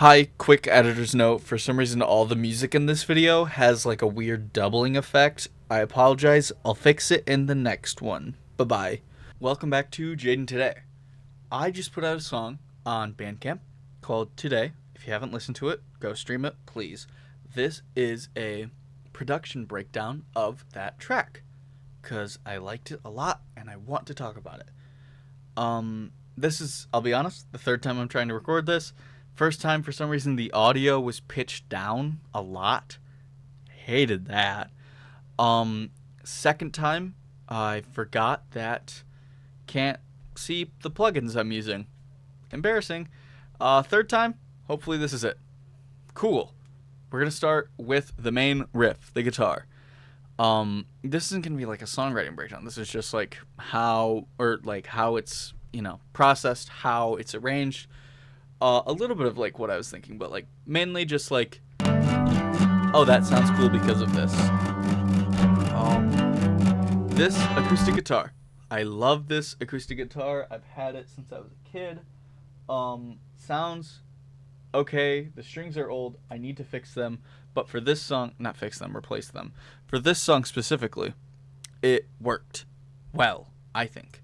Hi, quick editor's note. For some reason, all the music in this video has like a weird doubling effect. I apologize. I'll fix it in the next one. Bye-bye. Welcome back to Jayden Today. I just put out a song on Bandcamp called Today. If you haven't listened to it, go stream it, please. This is a production breakdown of that track because I liked it a lot and I want to talk about it. This is, I'll be honest, the third time I'm trying to record this. First time, for some reason, the audio was pitched down a lot. Hated that. Second time, I forgot that can't see the plugins I'm using. Embarrassing. Third time, hopefully this is it. Cool. We're going to start with the main riff, the guitar. This isn't going to be like a songwriting breakdown. This is just like how it's, processed, how it's arranged. A little bit of like what I was thinking, but like mainly just like, oh, that sounds cool because of this. This acoustic guitar. I love this acoustic guitar. I've had it since I was a kid. Sounds okay. The strings are old. I need to fix them. But for this song, not fix them, replace them. For this song specifically, it worked well, I think.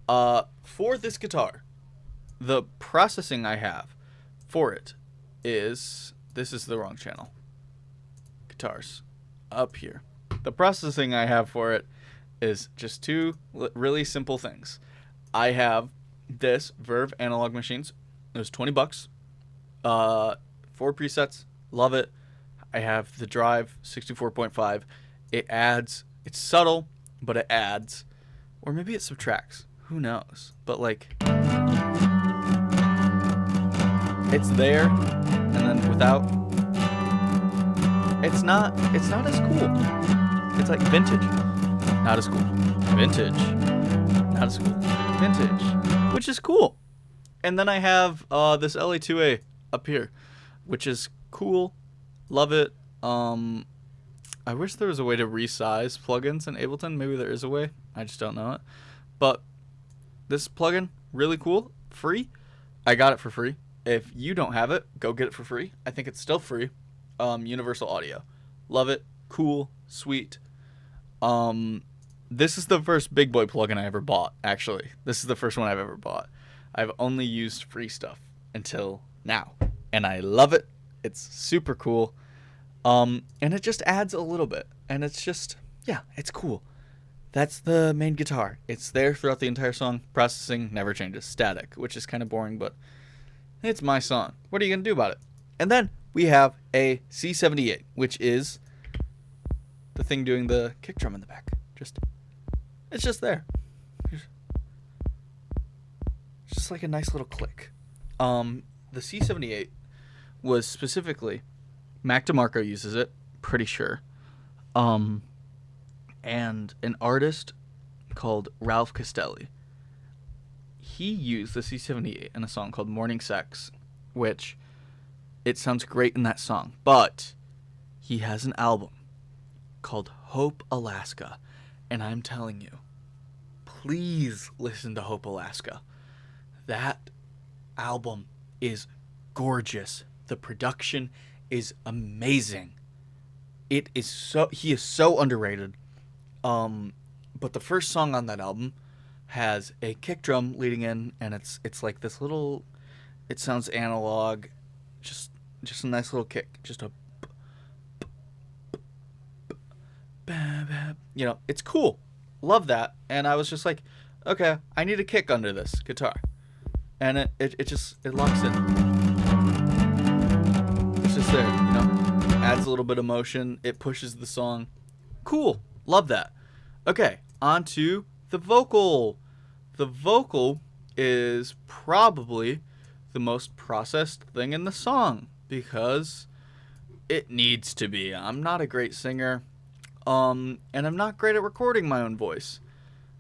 For this guitar, the processing I have for it is, this is the wrong channel. Guitars, up here. The processing I have for it is just two really simple things. I have this Verve analog machines. It was $20. 4 presets, love it. I have the Drive 64.5. It adds, it's subtle, but it adds, or maybe it subtracts. Who knows? But like, it's there, and then without, it's not as cool. It's like vintage, not as cool. Vintage, not as cool. Vintage, which is cool. And then I have this LA2A up here, which is cool. Love it. I wish there was a way to resize plugins in Ableton. Maybe there is a way. I just don't know it. But this plugin, really cool. Free. I got it for free. If you don't have it, go get it for free. I think it's still free. Universal Audio. Love it. Cool. Sweet. This is the first big boy plugin I ever bought, actually. This is the first one I've ever bought. I've only used free stuff until now. And I love it. It's super cool. And it just adds a little bit. And it's just, yeah, it's cool. That's the main guitar. It's there throughout the entire song. Processing never changes. Static, which is kind of boring, but it's my song. What are you going to do about it? And then we have a C78, which is the thing doing the kick drum in the back. It's just there. It's just like a nice little click. The C78 was specifically, Mac DeMarco uses it, pretty sure. And an artist called Ralph Castelli. He used the C78 in a song called Morning Sex, which it sounds great in that song. But he has an album called Hope Alaska. And I'm telling you, please listen to Hope Alaska. That album is gorgeous. The production is amazing. He is so underrated. But the first song on that album has a kick drum leading in, and it's like this little, it sounds analog, just a nice little kick, just a, it's cool. Love that. And I was just like, okay, I need a kick under this guitar, and it locks in. It's just there, adds a little bit of motion. It pushes the song. Cool. Love that. Okay, on to the vocal. The vocal is probably the most processed thing in the song because it needs to be. I'm not a great singer, and I'm not great at recording my own voice.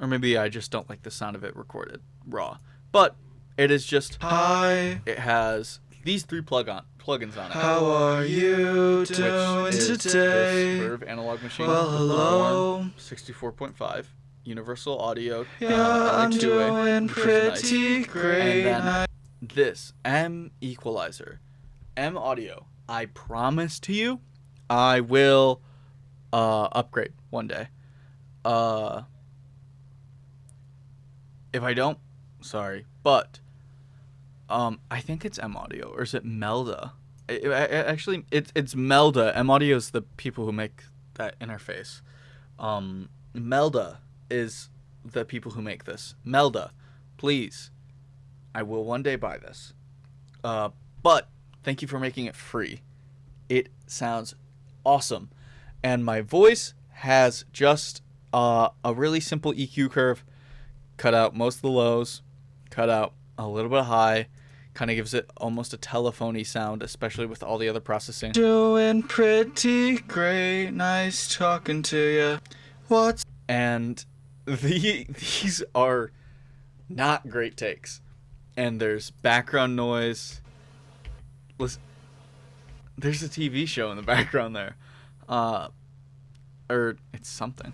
Or maybe I just don't like the sound of it recorded raw. But it is just, it has these three plugins on it. How are you doing today? This Verve analog machine. Well, hello. 64.5. Universal Audio. Yeah, I'm LA2A, doing which is nice. pretty great. And then this M equalizer. M Audio. I promise to you, I will upgrade one day. If I don't, sorry, but I think it's M Audio, or is it Melda? Actually, it's Melda. M Audio is the people who make that interface. Melda is the people who make this. Melda, please, I will one day buy this. But thank you for making it free. It sounds awesome, and my voice has just a really simple EQ curve. Cut out most of the lows, cut out a little bit of high, kind of gives it almost a telephony sound, especially with all the other processing. Doing pretty great, nice talking to you. What's... And these are not great takes. And there's background noise. Listen, there's a TV show in the background there. Or it's something.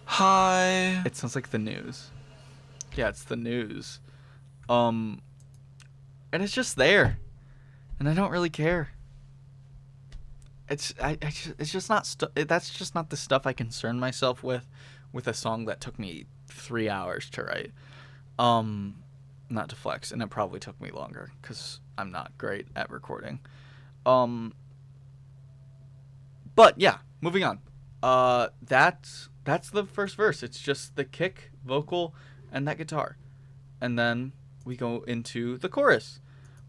Hi. It sounds like the news. Yeah, it's the news. And it's just there, and I don't really care. It's just not that's just not the stuff I concern myself with a song that took me 3 hours to write. Not to flex, and it probably took me longer because I'm not great at recording. But yeah, moving on. That's the first verse. It's just the kick, vocal, and that guitar. And then we go into the chorus,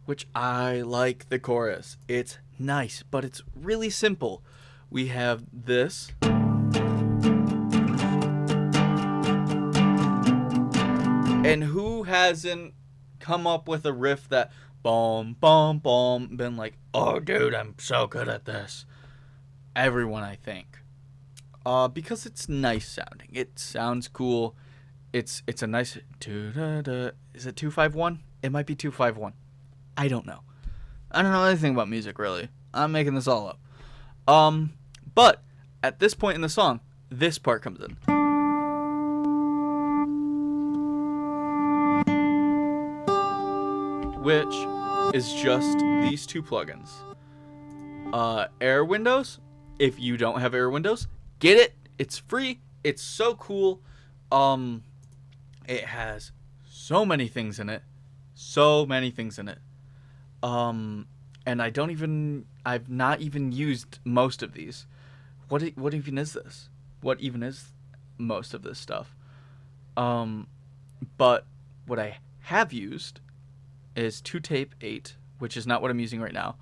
which I like the chorus. It's nice, but it's really simple. We have this. And who hasn't come up with a riff that boom, boom, boom, been like, oh, dude, I'm so good at this? Everyone, I think. Because it's nice sounding. It sounds cool. It's a nice... Is it 251? It might be 251. I don't know. I don't know anything about music, really. I'm making this all up. But at this point in the song, this part comes in. Which is just these two plugins. Air Windows. If you don't have Air Windows, get it. It's free. It's so cool. It has so many things in it. And I've not even used most of these. What even is this? What even is most of this stuff? But what I have used is 2-tape 8, which is not what I'm using right now.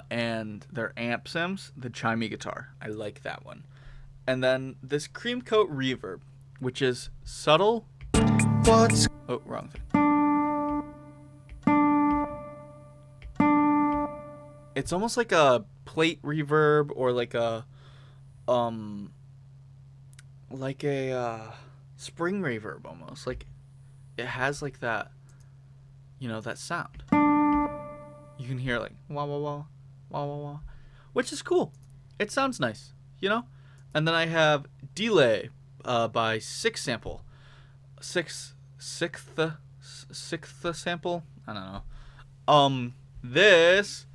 And their amp sims, the chimey guitar. I like that one. And then this cream coat reverb, which is subtle. What's... Oh, wrong thing. It's almost like a plate reverb or like a spring reverb almost. Like it has like that, that sound. You can hear like wah wah wah, wah wah wah, which is cool. It sounds nice, And then I have Delay by Sixth Sample. Sixth Sample? I don't know. This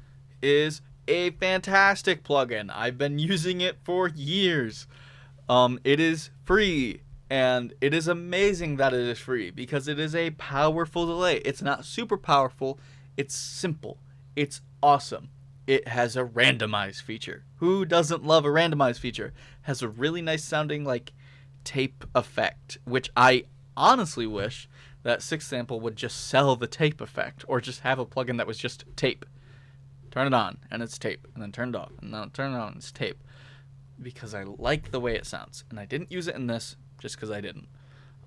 is a fantastic plugin. I've been using it for years. It is free, and it is amazing that it is free because it is a powerful delay. It's not super powerful. It's simple. It's awesome. It has a randomize feature. Who doesn't love a randomize feature? It has a really nice sounding like tape effect, which I honestly wish that Sixth Sample would just sell the tape effect or just have a plugin that was just tape. Turn it on and it's tape, and then turn it off, and then turn it on and it's tape, because I like the way it sounds, and I didn't use it in this just because I didn't.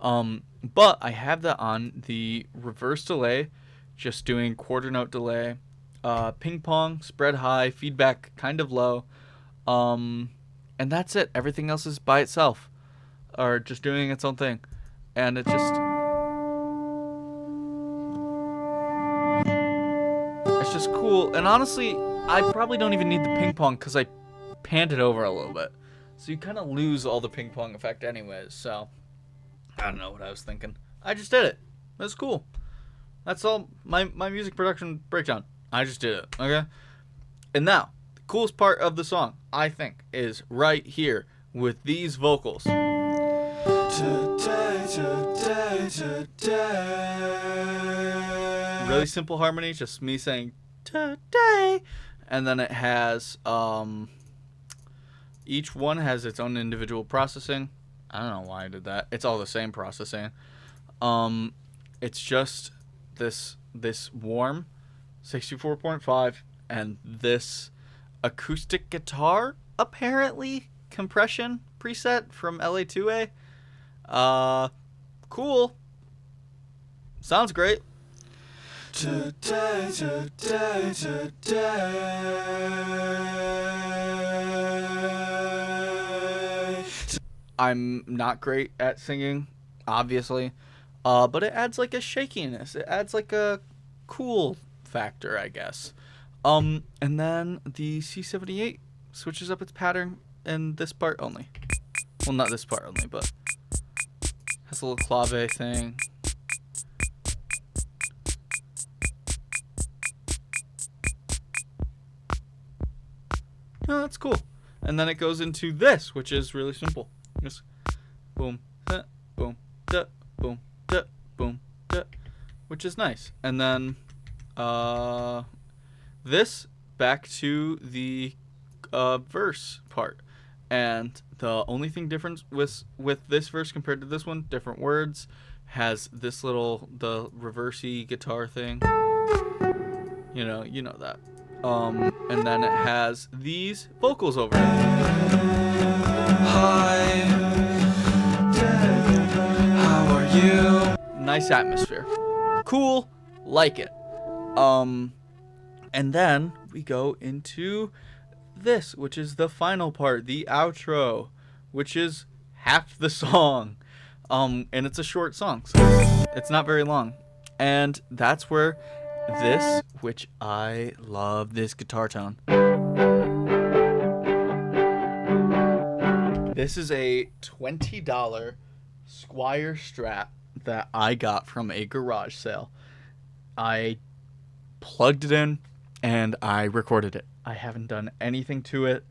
But I have that on the reverse delay, just doing quarter note delay, ping pong, spread high, feedback kind of low, and that's it. Everything else is by itself, or just doing its own thing, and it just... It's just cool. And honestly, I probably don't even need the ping pong because I panned it over a little bit. So you kind of lose all the ping pong effect anyways. So I don't know what I was thinking. I just did it. That's cool. That's all. My music production breakdown. I just did it. Okay. And now, the coolest part of the song, I think, is right here with these vocals. Really simple harmony, just me saying today, and then it has each one has its own individual processing. I don't know why I did that. It's all the same processing. It's just this warm 64.5 and this acoustic guitar apparently compression preset from LA2A. Cool. Sounds great. Today. I'm not great at singing, obviously, but it adds like a shakiness. It adds like a cool factor, I guess. And then the C78 switches up its pattern in this part only. Well, not this part only, but has a little clave thing. Oh, that's cool. And then it goes into this, which is really simple. Just boom, da, boom, da, boom, da, boom, da, which is nice. And then this back to the verse part. And the only thing different with this verse compared to this one, different words, has this little, the reversey guitar thing. You know that. And then it has these vocals over it. Hi, how are you? Nice atmosphere. Cool, like it. And then we go into this, which is the final part, the outro, which is half the song. And it's a short song, so it's not very long. And that's where this, which I love this guitar tone. This is a $20 Squire Strat that I got from a garage sale. I plugged it in and I recorded it. I haven't done anything to it.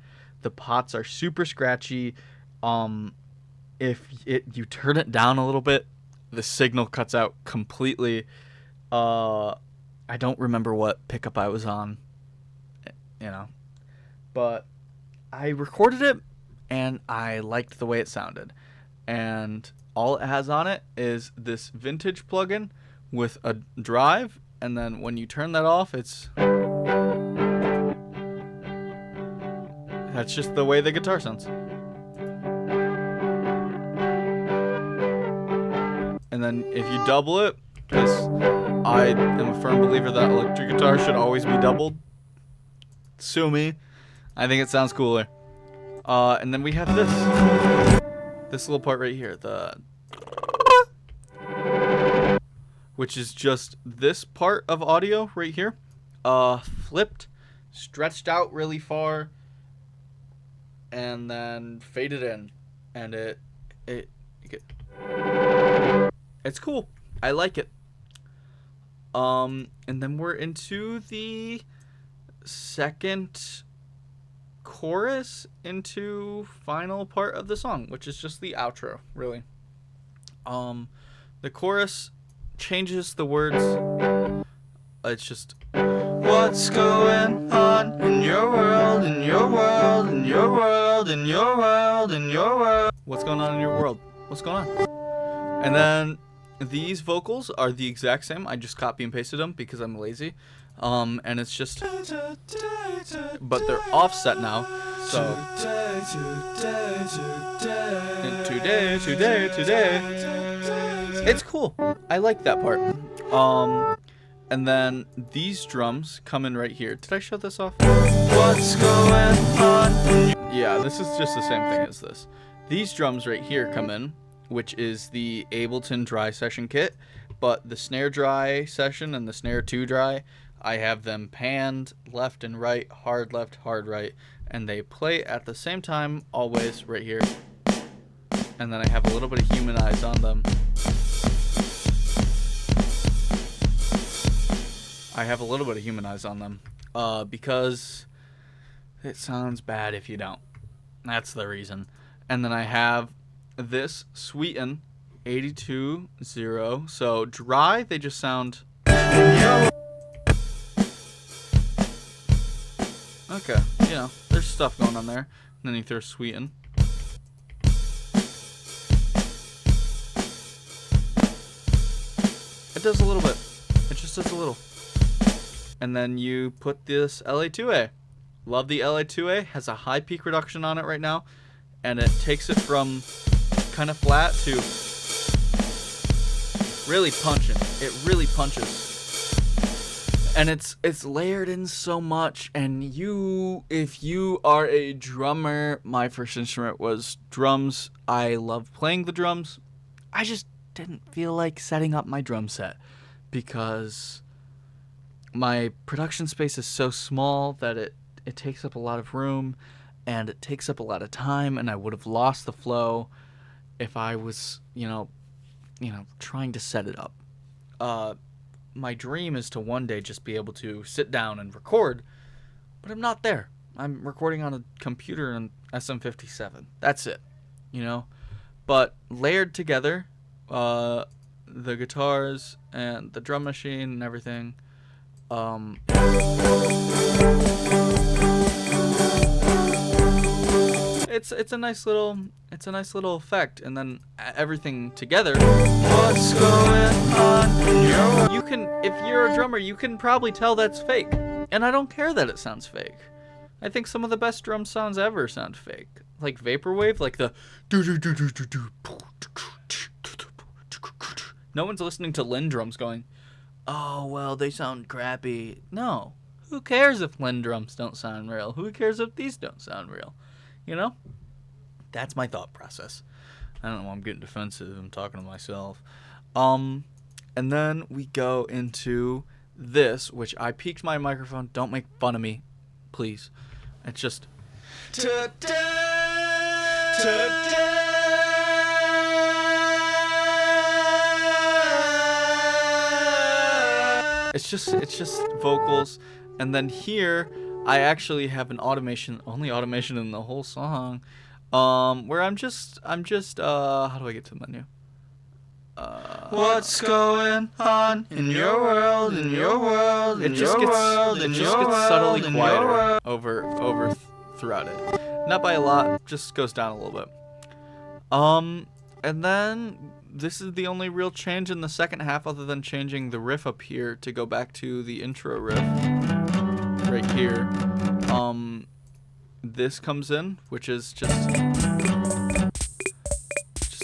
The pots are super scratchy. If you turn it down a little bit, the signal cuts out completely. I don't remember what pickup I was on, but I recorded it and I liked the way it sounded. And all it has on it is this vintage plugin with a drive, and then when you turn that off, that's just the way the guitar sounds. And then if you double it, because I am a firm believer that electric guitar should always be doubled. Sue me. I think it sounds cooler. And then we have this little part right here, which is just this part of audio right here, flipped, stretched out really far, and then faded in, and it's cool. I like it. And then we're into the second chorus into final part of the song, which is just the outro, really. The chorus changes the words. It's just, what's going on in your world, in your world, in your world, in your world, in your world? What's going on in your world? What's going on? And then these vocals are the exact same. I just copy and pasted them because I'm lazy. And it's just, but they're offset now. So today. It's cool. I like that part. And then these drums come in right here. Did I show this off? What's going on? Yeah, this is just the same thing as this. These drums right here come in, which is the Ableton Dry Session Kit, but the snare dry session and the snare 2 dry, I have them panned left and right, hard left, hard right, and they play at the same time, always right here. And then I have a little bit of humanize on them. I have a little bit of humanize on them. Because it sounds bad if you don't. That's the reason. And then I have this sweeten 82.0. So dry, they just sound. Okay, there's stuff going on there. And then you throw sweeten. It does a little bit. It just does a little. And then you put this LA2A. Love the LA2A. Has a high peak reduction on it right now. And it takes it from kind of flat to really punching. It really punches. And it's layered in so much. And if you are a drummer, my first instrument was drums. I love playing the drums. I just didn't feel like setting up my drum set because my production space is so small that it takes up a lot of room and it takes up a lot of time, and I would have lost the flow if I was, trying to set it up. My dream is to one day just be able to sit down and record, but I'm not there. I'm recording on a computer and SM57. That's it, But layered together, the guitars and the drum machine and everything, it's a nice little effect, and then everything together. What's going on? If you're a drummer, you can probably tell that's fake, and I don't care that it sounds fake. I think some of the best drum sounds ever sound fake, like vaporwave, like the. No one's listening to Lynn drums going, oh, well, they sound crappy. No. Who cares if Lynn drums don't sound real? Who cares if these don't sound real? That's my thought process. I don't know, I'm getting defensive. I'm talking to myself. And then we go into this, which I peaked my microphone. Don't make fun of me, please. It's just. It's just vocals, and then here I actually have an only automation in the whole song, where I'm just how do I get to the menu? What's going on in your world? It just gets subtly quieter over throughout it. Not by a lot, just goes down a little bit. And then this is the only real change in the second half, other than changing the riff up here to go back to the intro riff right here. This comes in, which is just a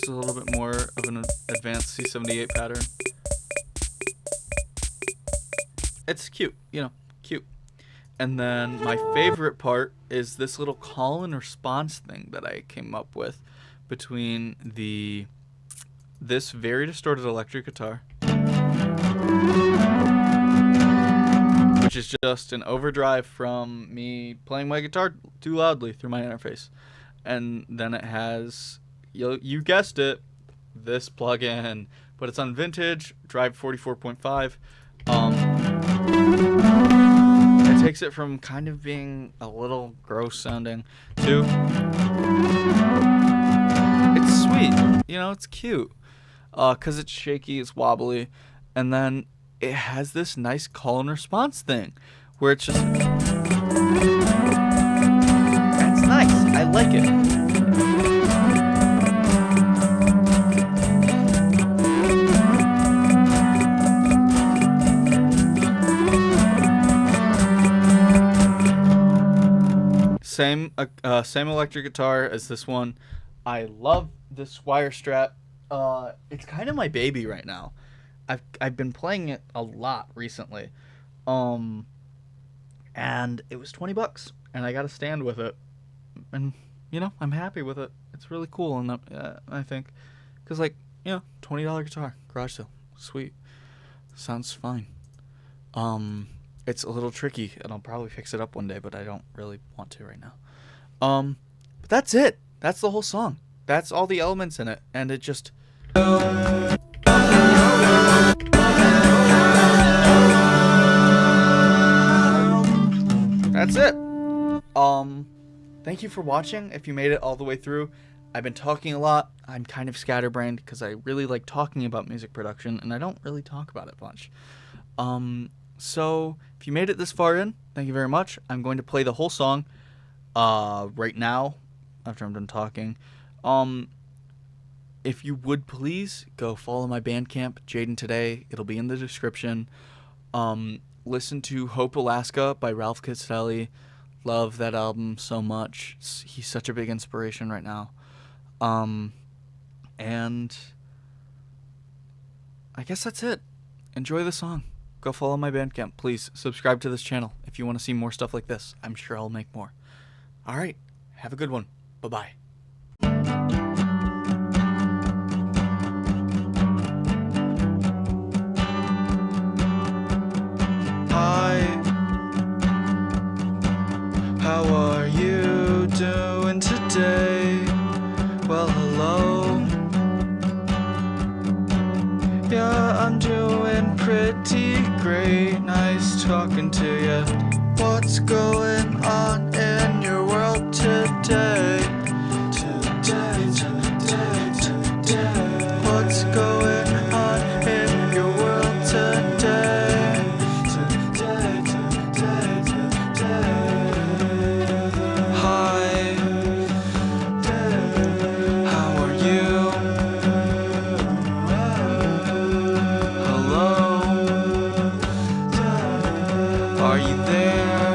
little bit more of an advanced C78 pattern. It's cute, cute. And then my favorite part is this little call and response thing that I came up with between this very distorted electric guitar, which is just an overdrive from me playing my guitar too loudly through my interface. And then it has, you guessed it, this plug-in, but it's on vintage, drive 44.5. It takes it from kind of being a little gross sounding to, it's sweet, it's cute. Because it's shaky, it's wobbly, and then it has this nice call and response thing where it's just, it's nice. I like it. Same electric guitar as this one. I love this wire strap. It's kind of my baby right now. I've been playing it a lot recently. And it was $20, and I got a stand with it. And, I'm happy with it. It's really cool, and I think, because, $20 guitar, garage sale, sweet. Sounds fine. It's a little tricky, and I'll probably fix it up one day, but I don't really want to right now. But that's it. That's the whole song. That's all the elements in it, and it just. that's it. Thank you for watching. If you made it all the way through, I've been talking a lot. I'm kind of scatterbrained because I really like talking about music production, and I don't really talk about it much. So if you made it this far in, thank you very much. I'm going to play the whole song right now after I'm done talking. If you would please go follow my Bandcamp, Jayden Today. It'll be in the description. Listen to Hope Alaska by Ralph Castelli. Love that album so much. He's such a big inspiration right now. And I guess that's it. Enjoy the song. Go follow my Bandcamp. Please subscribe to this channel if you want to see more stuff like this. I'm sure I'll make more. All right. Have a good one. Bye-bye. How are you doing today? Well, hello. Yeah, I'm doing pretty great. Nice talking to you. What's going on in your world today? What's going on in your world today? Hi, how are you? Hello, are you there?